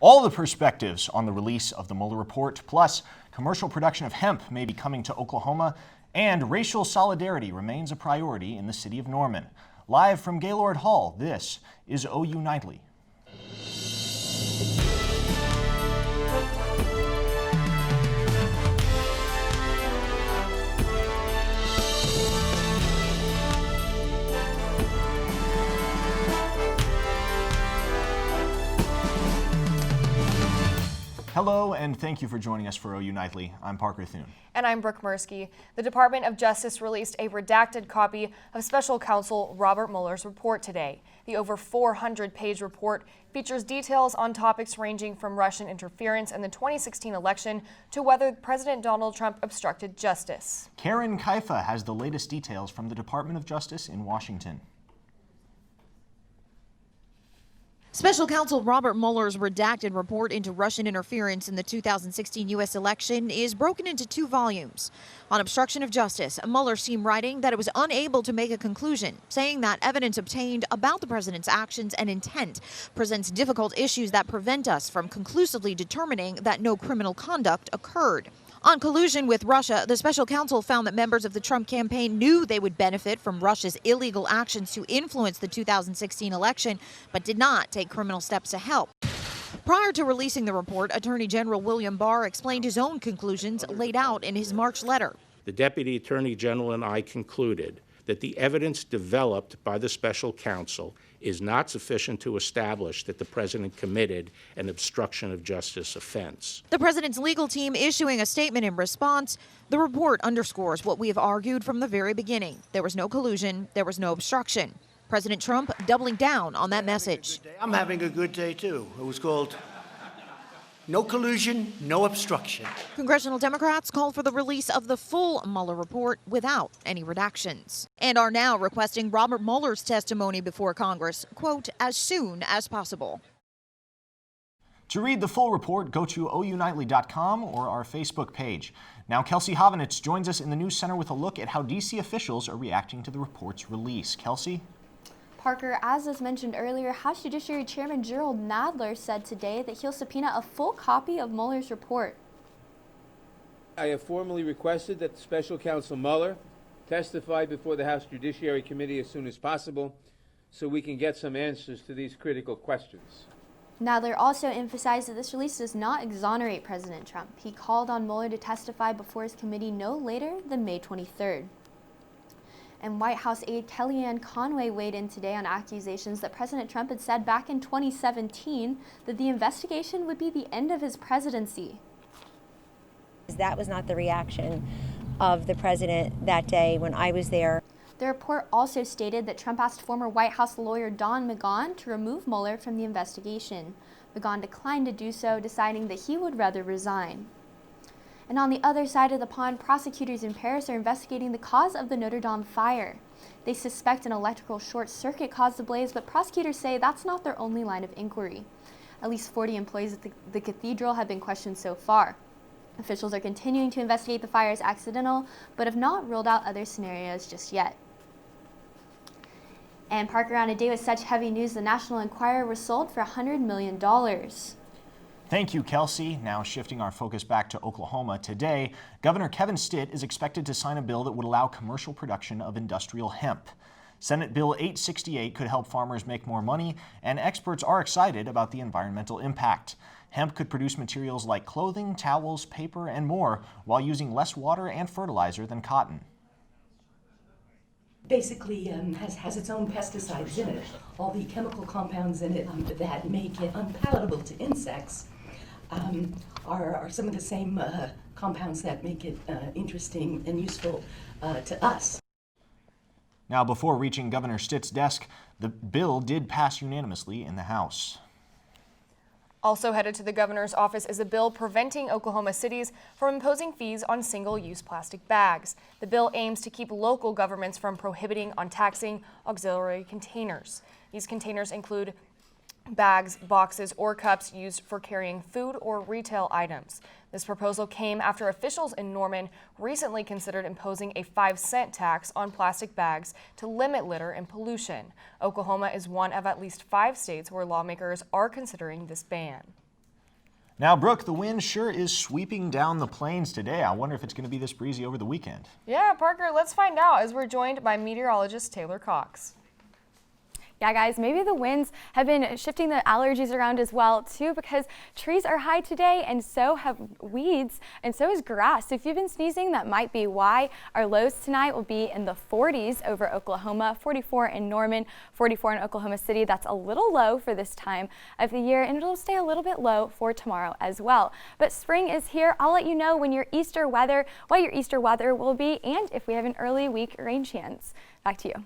All the perspectives on the release of the Mueller report, plus commercial production of hemp may be coming to Oklahoma, and racial solidarity remains a priority in the city of Norman. Live from Gaylord Hall, this is OU Nightly. Hello, and thank you for joining us for OU Nightly. I'm Parker Thune. And I'm Brooke Murski. The Department of Justice released a redacted copy of Special Counsel Robert Mueller's report today. The over 400-page report features details on topics ranging from Russian interference in the 2016 election to whether President Donald Trump obstructed justice. Karen Kaifa has the latest details from the Department of Justice in Washington. Special Counsel Robert Mueller's redacted report into Russian interference in the 2016 U.S. election is broken into two volumes. On obstruction of justice, Mueller's team writing that it was unable to make a conclusion, saying that evidence obtained about the president's actions and intent presents difficult issues that prevent us from conclusively determining that no criminal conduct occurred. On collusion with Russia, the special counsel found that members of the Trump campaign knew they would benefit from Russia's illegal actions to influence the 2016 election, but did not take criminal steps to help. Prior to releasing the report, Attorney General William Barr explained his own conclusions laid out in his March letter. The Deputy Attorney General and I concluded that the evidence developed by the special counsel is not sufficient to establish that the president committed an obstruction of justice offense. The president's legal team issuing a statement in response. The report underscores what we have argued from the very beginning. There was no collusion, there was no obstruction. President Trump doubling down on that message. I'm having a good day too. It was called No Collusion, No Obstruction. Congressional Democrats called for the release of the full Mueller report without any redactions, and are now requesting Robert Mueller's testimony before Congress, quote, as soon as possible. To read the full report, go to OUNightly.com or our Facebook page. Now, Kelsey Hovanetz joins us in the News Center with a look at how D.C. officials are reacting to the report's release. Kelsey? Parker, as was mentioned earlier, House Judiciary Chairman Jerrold Nadler said today that he'll subpoena a full copy of Mueller's report. I have formally requested that Special Counsel Mueller testify before the House Judiciary Committee as soon as possible so we can get some answers to these critical questions. Nadler also emphasized that this release does not exonerate President Trump. He called on Mueller to testify before his committee no later than May 23rd. And White House aide Kellyanne Conway weighed in today on accusations that President Trump had said back in 2017 that the investigation would be the end of his presidency. That was not the reaction of the president that day when I was there. The report also stated that Trump asked former White House lawyer Don McGee to remove Mueller from the investigation. McGee declined to do so, deciding that he would rather resign. And on the other side of the pond, prosecutors in Paris are investigating the cause of the Notre Dame fire. They suspect an electrical short circuit caused the blaze, but prosecutors say that's not their only line of inquiry. At least 40 employees at the cathedral have been questioned so far. Officials are continuing to investigate the fire as accidental, but have not ruled out other scenarios just yet. And Parker, on a day with such heavy news, the National Enquirer was sold for $100 million. Thank you, Kelsey. Now shifting our focus back to Oklahoma. Today, Governor Kevin Stitt is expected to sign a bill that would allow commercial production of industrial hemp. Senate Bill 868 could help farmers make more money, and experts are excited about the environmental impact. Hemp could produce materials like clothing, towels, paper, and more, while using less water and fertilizer than cotton. Basically has its own pesticides in it. All the chemical compounds in it that make it unpalatable to insects are some of the same compounds that make it interesting and useful to us. Now, before reaching Governor Stitt's desk, the bill did pass unanimously in the House. Also headed to the governor's office is a bill preventing Oklahoma cities from imposing fees on single-use plastic bags. The bill aims to keep local governments from prohibiting on taxing auxiliary containers. These containers include bags, boxes, or cups used for carrying food or retail items. This proposal came after officials in Norman recently considered imposing a 5-cent tax on plastic bags to limit litter and pollution. Oklahoma is one of at least 5 states where lawmakers are considering this ban. Now, Brooke, the wind sure is sweeping down the plains today. I wonder if it's going to be this breezy over the weekend. Yeah, Parker, let's find out as we're joined by meteorologist Taylor Cox. Yeah, guys, maybe the winds have been shifting the allergies around as well, too, because trees are high today and so have weeds and so is grass. So if you've been sneezing, that might be why. Our lows tonight will be in the 40s over Oklahoma, 44 in Norman, 44 in Oklahoma City. That's a little low for this time of the year, and it'll stay a little bit low for tomorrow as well. But spring is here. I'll let you know when what your Easter weather will be, and if we have an early week rain chance. Back to you.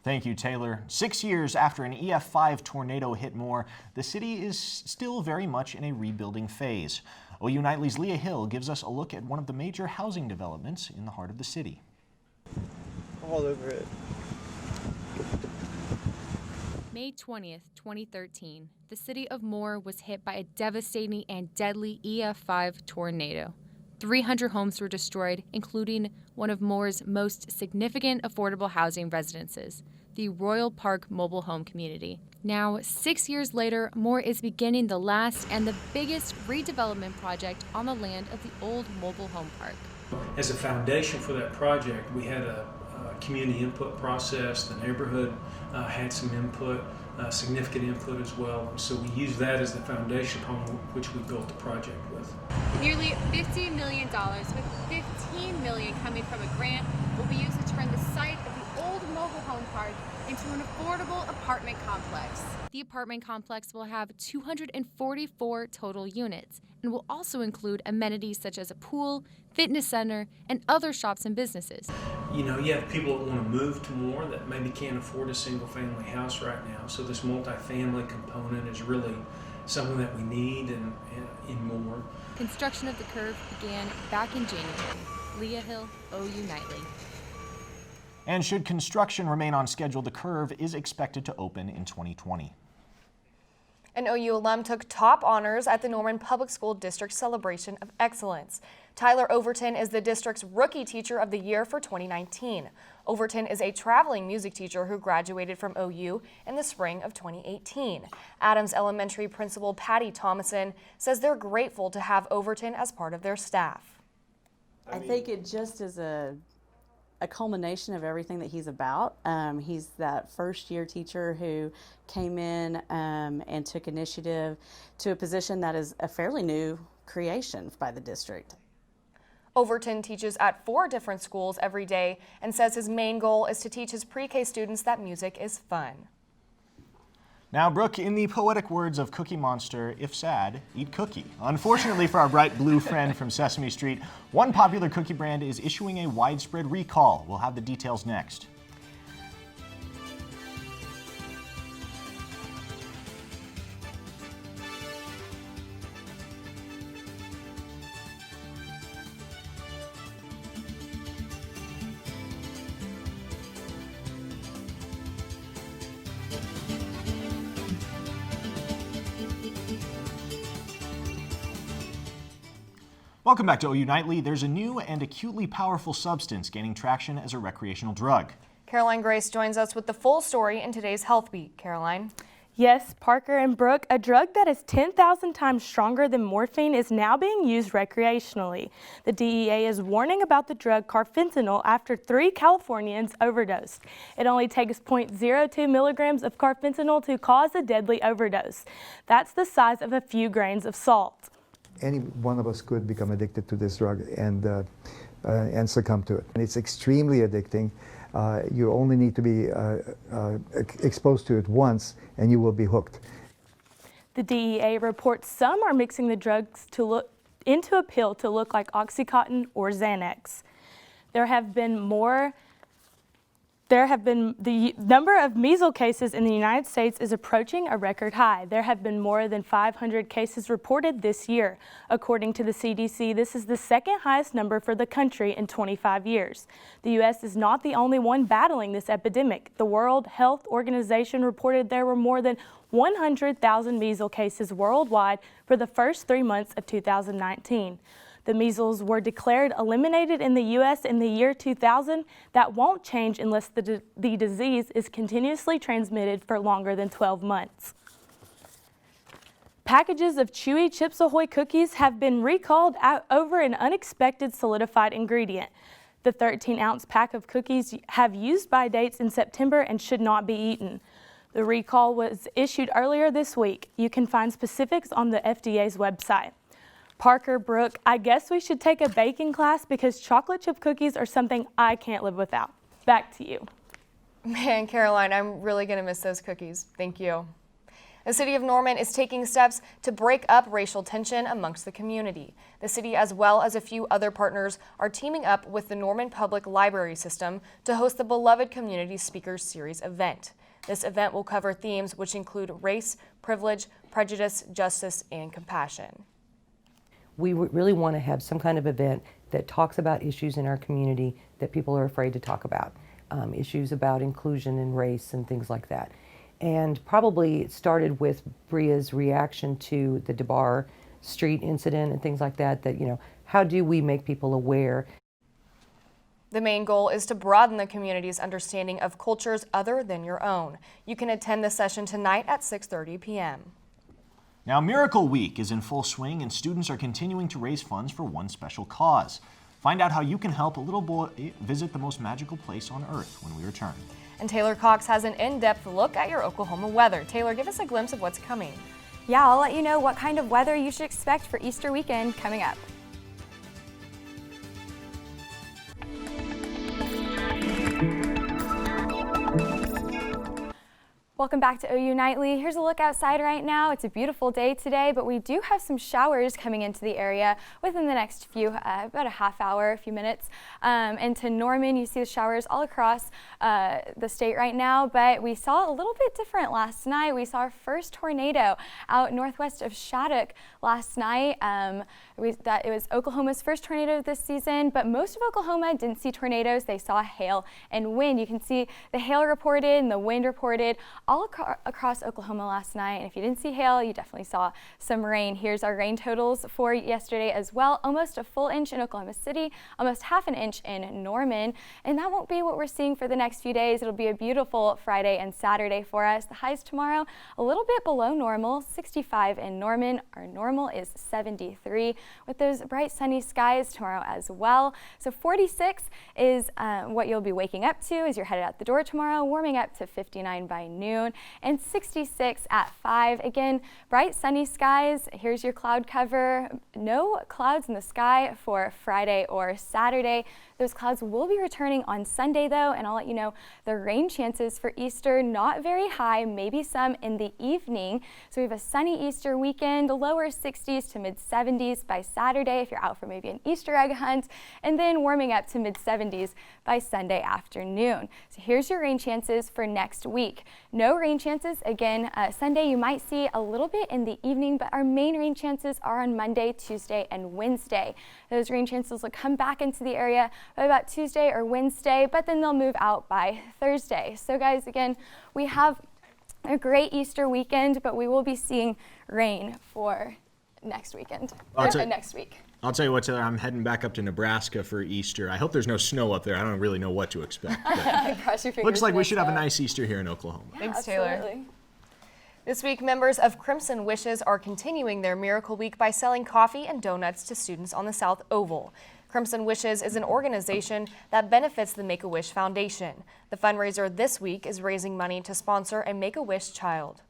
Thank you, Taylor. 6 years after an EF5 tornado hit Moore, the city is still very much in a rebuilding phase. OU Nightly's Leah Hill gives us a look at one of the major housing developments in the heart of the city. All over it. May 20th, 2013, the city of Moore was hit by a devastating and deadly EF5 tornado. 300 homes were destroyed, including one of Moore's most significant affordable housing residences, the Royal Park Mobile Home Community. Now, 6 years later, Moore is beginning the last and the biggest redevelopment project on the land of the old mobile home park. As a foundation for that project, we had a community input process. The neighborhood had some input, significant input as well. So we used that as the foundation upon which we built the project with. Nearly $50 million, with $15 million coming from a grant, will be used to turn the site of the old mobile home park into an affordable apartment complex. The apartment complex will have 244 total units and will also include amenities such as a pool, fitness center, and other shops and businesses. You know, you have people that want to move to Moore that maybe can't afford a single family house right now. So this multifamily component is really something that we need in Moore. Construction of the curve began back in January. Leah Hill, OU Nightly. And should construction remain on schedule, the curve is expected to open in 2020. An OU alum took top honors at the Norman Public School District Celebration of Excellence. Tyler Overton is the district's Rookie Teacher of the Year for 2019. Overton is a traveling music teacher who graduated from OU in the spring of 2018. Adams Elementary Principal Patty Thomason says they're grateful to have Overton as part of their staff. I think it just is a culmination of everything that he's about. He's that first-year teacher who came in and took initiative to a position that is a fairly new creation by the district. Overton teaches at 4 different schools every day and says his main goal is to teach his pre-K students that music is fun. Now, Brooke, in the poetic words of Cookie Monster, if sad, eat cookie. Unfortunately for our bright blue friend from Sesame Street, one popular cookie brand is issuing a widespread recall. We'll have the details next. Welcome back to OU Nightly. There's a new and acutely powerful substance gaining traction as a recreational drug. Caroline Grace joins us with the full story in today's Health Beat. Caroline. Yes, Parker and Brooke, a drug that is 10,000 times stronger than morphine is now being used recreationally. The DEA is warning about the drug carfentanil after 3 Californians overdosed. It only takes 0.02 milligrams of carfentanil to cause a deadly overdose. That's the size of a few grains of salt. Any one of us could become addicted to this drug and succumb to it. And it's extremely addicting. You only need to be exposed to it once and you will be hooked. The DEA reports some are mixing the drugs into a pill to look like Oxycontin or Xanax. The number of measles cases in the United States is approaching a record high. There have been more than 500 cases reported this year. According to the CDC, this is the second highest number for the country in 25 years. The U.S. is not the only one battling this epidemic. The World Health Organization reported there were more than 100,000 measles cases worldwide for the first 3 months of 2019. The measles were declared eliminated in the U.S. in the year 2000. That won't change unless the disease is continuously transmitted for longer than 12 months. packages of chewy Chips Ahoy cookies have been recalled over an unexpected solidified ingredient. The 13-ounce pack of cookies have use-by dates in September and should not be eaten. The recall was issued earlier this week. You can find specifics on the FDA's website. Parker, Brooke, I guess we should take a baking class because chocolate chip cookies are something I can't live without. Back to you. Man, Caroline, I'm really going to miss those cookies. Thank you. The city of Norman is taking steps to break up racial tension amongst the community. The city, as well as a few other partners, are teaming up with the Norman Public Library System to host the beloved Community Speakers Series event. This event will cover themes which include race, privilege, prejudice, justice, and compassion. We really want to have some kind of event that talks about issues in our community that people are afraid to talk about, issues about inclusion and race and things like that. And probably it started with Bria's reaction to the DeBar Street incident and things like that, how do we make people aware? The main goal is to broaden the community's understanding of cultures other than your own. You can attend the session tonight at 6:30 p.m. Now, Miracle Week is in full swing, and students are continuing to raise funds for one special cause. Find out how you can help a little boy visit the most magical place on earth when we return. And Taylor Cox has an in-depth look at your Oklahoma weather. Taylor, give us a glimpse of what's coming. Yeah, I'll let you know what kind of weather you should expect for Easter weekend coming up. Welcome back to OU Nightly. Here's a look outside right now. It's a beautiful day today, but we do have some showers coming into the area within the next about a half hour, a few minutes. And to Norman, you see the showers all across the state right now, but we saw a little bit different last night. We saw our first tornado out northwest of Shattuck last night. It was Oklahoma's first tornado this season, but most of Oklahoma didn't see tornadoes. They saw hail and wind. You can see the hail reported and the wind reported all across Oklahoma last night. And if you didn't see hail, you definitely saw some rain. Here's our rain totals for yesterday as well. Almost a full inch in Oklahoma City, almost half an inch in Norman. And that won't be what we're seeing for the next few days. It'll be a beautiful Friday and Saturday for us. The highs tomorrow, a little bit below normal, 65 in Norman. Our normal is 73 with those bright sunny skies tomorrow as well. So 46 is what you'll be waking up to as you're headed out the door tomorrow, warming up to 59 by noon. And 66 at 5. Again, bright sunny skies. Here's your cloud cover. No clouds in the sky for Friday or Saturday. Those clouds will be returning on Sunday though, and I'll let you know the rain chances for Easter, not very high, maybe some in the evening. So we have a sunny Easter weekend, lower 60s to mid 70s by Saturday if you're out for maybe an Easter egg hunt, and then warming up to mid 70s by Sunday afternoon. So here's your rain chances for next week. No rain chances. Again, Sunday you might see a little bit in the evening, but our main rain chances are on Monday, Tuesday, and Wednesday. Those rain chances will come back into the area by about Tuesday or Wednesday, but then they'll move out by Thursday. So guys, again, we have a great Easter weekend, but we will be seeing rain for next weekend, next week. I'll tell you what, Taylor, I'm heading back up to Nebraska for Easter. I hope there's no snow up there. I don't really know what to expect. Cross your fingers. Looks like we should have a nice Easter here in Oklahoma. Yeah, thanks, Taylor. This week, members of Crimson Wishes are continuing their Miracle Week by selling coffee and donuts to students on the South Oval. Crimson Wishes is an organization that benefits the Make-A-Wish Foundation. The fundraiser this week is raising money to sponsor a Make-A-Wish child.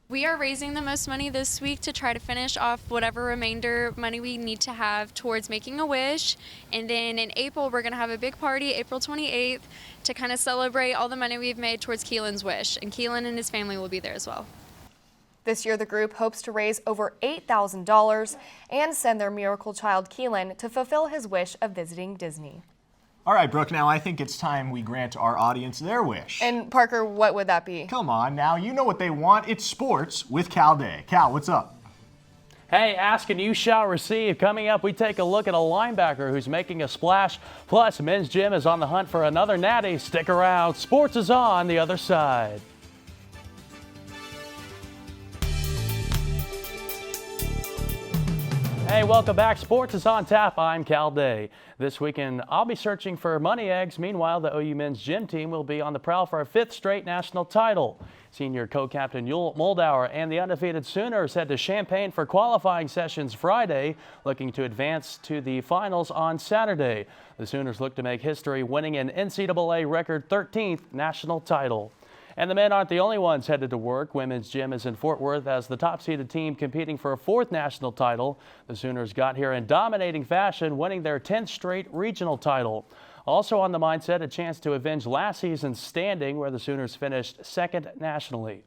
We are raising the most money this week to try to finish off whatever remainder money we need to have towards making a wish. And then in April, we're going to have a big party, April 28th, to kind of celebrate all the money we've made towards Keelan's wish. And Keelan and his family will be there as well. This year, the group hopes to raise over $8,000 and send their miracle child Keelan to fulfill his wish of visiting Disney. All right, Brooke, now I think it's time we grant our audience their wish. And Parker, what would that be? Come on now, you know what they want. It's sports with Cal Day. Cal, what's up? Hey, ask and you shall receive. Coming up, we take a look at a linebacker who's making a splash. Plus, men's gym is on the hunt for another natty. Stick around. Sports is on the other side. Hey, welcome back. Sports is on tap. I'm Cal Day. This weekend, I'll be searching for money eggs. Meanwhile, the OU men's gym team will be on the prowl for a 5th straight national title. Senior co-captain Yul Moldauer and the undefeated Sooners head to Champaign for qualifying sessions Friday, looking to advance to the finals on Saturday. The Sooners look to make history, winning an NCAA record 13th national title. And the men aren't the only ones headed to work. Women's gym is in Fort Worth as the top-seeded team competing for a 4th national title. The Sooners got here in dominating fashion, winning their 10th straight regional title. Also on the mindset, a chance to avenge last season's standing, where the Sooners finished 2nd nationally.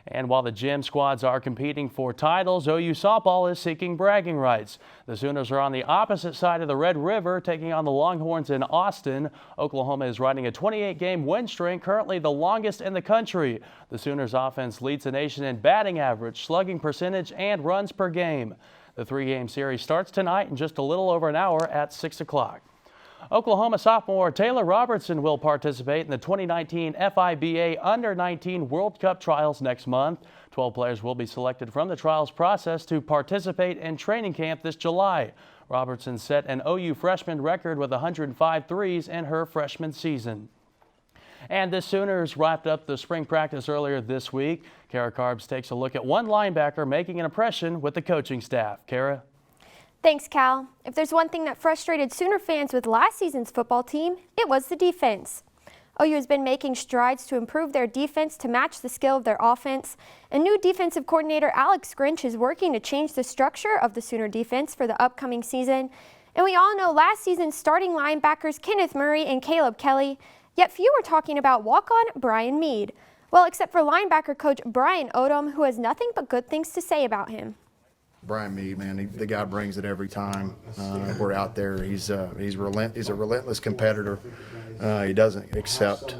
And while the gym squads are competing for titles, OU softball is seeking bragging rights. The Sooners are on the opposite side of the Red River, taking on the Longhorns in Austin. Oklahoma is riding a 28-game win streak, currently the longest in the country. The Sooners offense leads the nation in batting average, slugging percentage, and runs per game. The 3-game series starts tonight in just a little over an hour at 6 o'clock. Oklahoma sophomore Taylor Robertson will participate in the 2019 FIBA Under-19 World Cup trials next month. 12 players will be selected from the trials process to participate in training camp this July. Robertson set an OU freshman record with 105 threes in her freshman season. And the Sooners wrapped up the spring practice earlier this week. Kara Karbs takes a look at one linebacker making an impression with the coaching staff. Kara? Thanks, Cal. If there's one thing that frustrated Sooner fans with last season's football team, it was the defense. OU has been making strides to improve their defense to match the skill of their offense. And new defensive coordinator Alex Grinch is working to change the structure of the Sooner defense for the upcoming season. And we all know last season's starting linebackers Kenneth Murray and Caleb Kelly, yet few are talking about walk-on Brian Mead. Well, except for linebacker coach Brian Odom, who has nothing but good things to say about him. Brian Mead, man, the guy brings it every time we're out there. He's a relentless competitor. He doesn't accept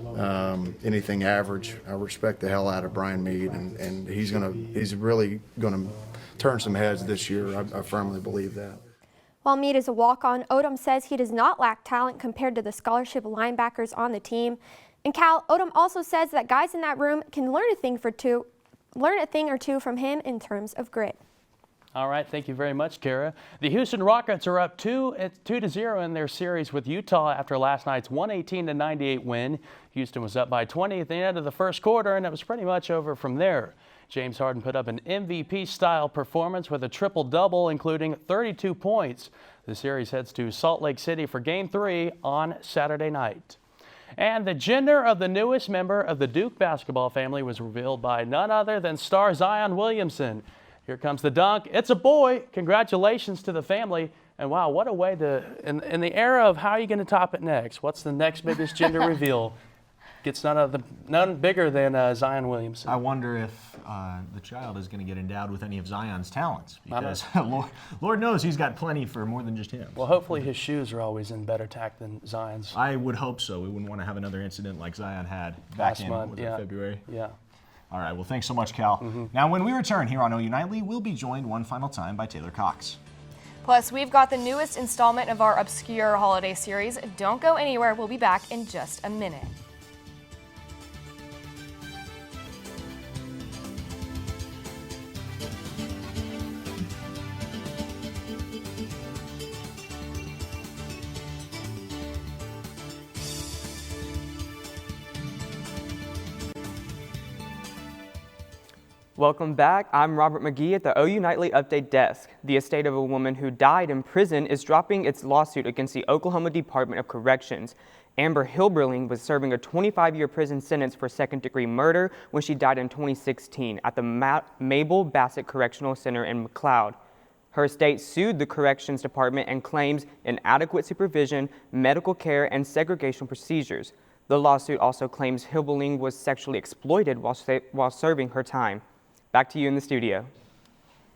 anything average. I respect the hell out of Brian Mead, and he's really gonna turn some heads this year. I firmly believe that. While Mead is a walk-on, Odom says he does not lack talent compared to the scholarship linebackers on the team. And Cal, Odom also says that guys in that room can learn a thing or two from him in terms of grit. All right, thank you very much, Kara. The Houston Rockets are up 2-0 in their series with Utah after last night's 118-98 win. Houston was up by 20 at the end of the first quarter, and it was pretty much over from there. James Harden put up an MVP-style performance with a triple-double, including 32 points. The series heads to Salt Lake City for Game 3 on Saturday night. And the gender of the newest member of the Duke basketball family was revealed by none other than star Zion Williamson. Here comes the dunk. It's a boy. Congratulations to the family. And wow, what a way to, in the era of how are you going to top it next? What's the next biggest gender reveal? Gets none bigger than Zion Williamson. I wonder if the child is going to get endowed with any of Zion's talents, because Lord knows he's got plenty for more than just him. Well, hopefully his shoes are always in better tack than Zion's. I would hope so. We wouldn't want to have another incident like Zion had back in February. Yeah. All right, well, thanks so much, Cal. Now, when we return here on OU Nightly, we'll be joined one final time by Taylor Cox. Plus, we've got the newest installment of our obscure holiday series. Don't go anywhere. We'll be back in just a minute. Welcome back. I'm Robert McGee at the OU Nightly Update Desk. The estate of a woman who died in prison is dropping its lawsuit against the Oklahoma Department of Corrections. Amber Hilberling was serving a 25-year prison sentence for second-degree murder when she died in 2016 at the Mabel Bassett Correctional Center in McLeod. Her estate sued the Corrections Department and claims inadequate supervision, medical care, and segregation procedures. The lawsuit also claims Hilberling was sexually exploited while serving her time. Back to you in the studio.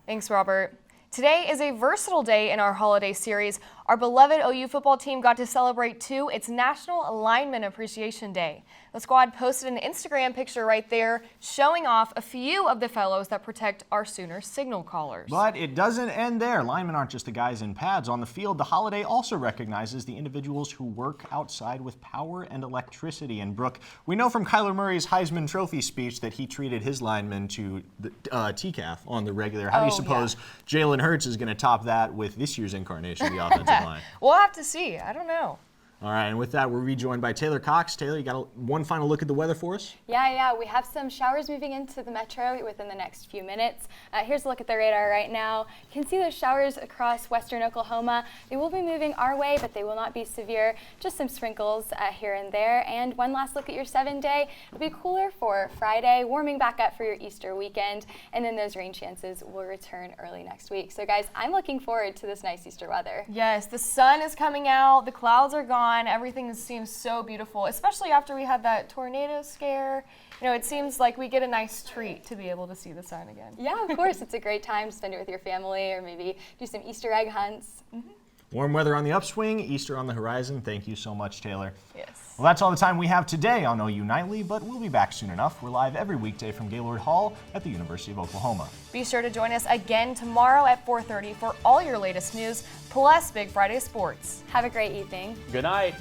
Thanks, Robert. Today is a versatile day in our holiday series. Our beloved OU football team got to celebrate too. It's National Lineman Appreciation Day. The squad posted an Instagram picture right there showing off a few of the fellows that protect our Sooner signal callers. But it doesn't end there. Linemen aren't just the guys in pads on the field. The holiday also recognizes the individuals who work outside with power and electricity. And Brooke, we know from Kyler Murray's Heisman Trophy speech that he treated his linemen to the TCAF on the regular. How do you suppose Jalen Hurts is going to top that with this year's incarnation of the offensive line? We'll have to see. I don't know. All right, and with that, we're rejoined by Taylor Cox. Taylor, you got one final look at the weather for us? Yeah, we have some showers moving into the metro within the next few minutes. Here's a look at the radar right now. You can see those showers across western Oklahoma. They will be moving our way, but they will not be severe. Just some sprinkles here and there. And one last look at your 7-day. It'll be cooler for Friday, warming back up for your Easter weekend, and then those rain chances will return early next week. So guys, I'm looking forward to this nice Easter weather. Yes, the sun is coming out, the clouds are gone. Everything seems so beautiful, especially after we had that tornado scare. You know, it seems like we get a nice treat to be able to see the sun again. Yeah, of course. It's a great time to spend it with your family or maybe do some Easter egg hunts. Warm weather on the upswing, Easter on the horizon. Thank you so much, Taylor. Yes. Well, that's all the time we have today on OU Nightly, but we'll be back soon enough. We're live every weekday from Gaylord Hall at the University of Oklahoma. Be sure to join us again tomorrow at 4:30 for all your latest news, plus Big Friday sports. Have a great evening. Good night.